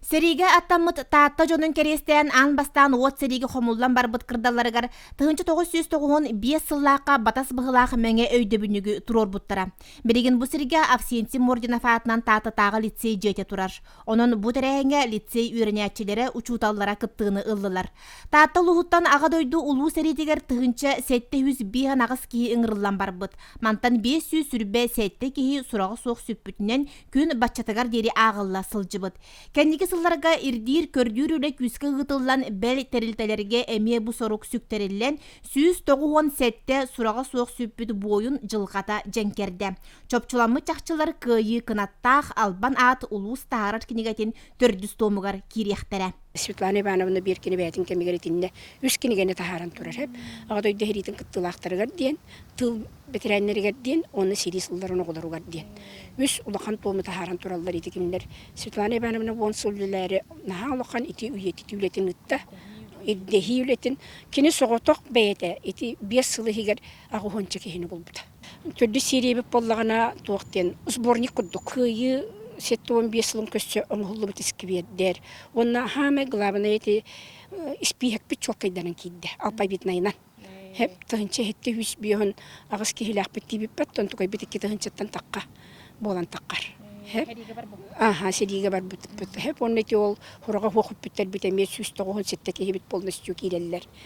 Сериге аттамыт таатта жонун керестен ан бастан от сериге хомуллан барбыт кырдаларыгар тыгынчы 905 сыллаакка батас быгылаах меңе өйдөбүнүгү турор буттара. Береген бу сериге Авсентий Мординов атынан тааты лицей жете турар. Онон бу терехеңе лицей үйренячилери учуталлара кыттыгыны ыллылар. Таатта лухуттан ага дойду улуу серитигер тыгынчы 701 нагыс кии ыңырыллан барбыт. Мантан 500 сүрбе сетте кии сурагы соқ сүппүтүнен күн баччатыгар дери агылла сылжыбыт. Кендики сылларга ирдир көрдүүрүле күскө гытыллан бел терилтелерге эмие бу сорук сүктерилен 197 сурага соок сүппүт боюн жылгата женкерде. Чопчуламы чакчылар кыйы кынаттах албан ат улус таарар кинигетин төрдүс томугар кирехтере. Светлана Ивановна беркини бәтин кемигеретинне үс кинигене тахаран турар хеп. Агадой дехритин кыттылактарыгар диен, тыл ветеринаригер диен, оны сирисылларын оголоругар диен. Үс улахан тому тахаран тураллар ити кимдер. Светлана Ивановна вонсуллылары наха улахан ити уйети тюлетин ытта. Иддехи үлетин кини соготок бәйете ити 5 сылы хигер агухонча кехини болбута. Төрдү сиребип боллагана туактен сборник куддук. Кыйы сеттуон 5 сылын көссө оңгуллу битиски бердер. Онна хаме главное эти испихек пичокайданан кидде. Алпай битнайнан. Хеп тыгынча хетте хүс бион агыс кихилак биттибип баттон тукай битикки тыгынчаттан такка болан таккар. Хеп сериге бар бут. Хеп оннети ол хорага хокуп биттер битеме 197 кихибит полностью киреллер.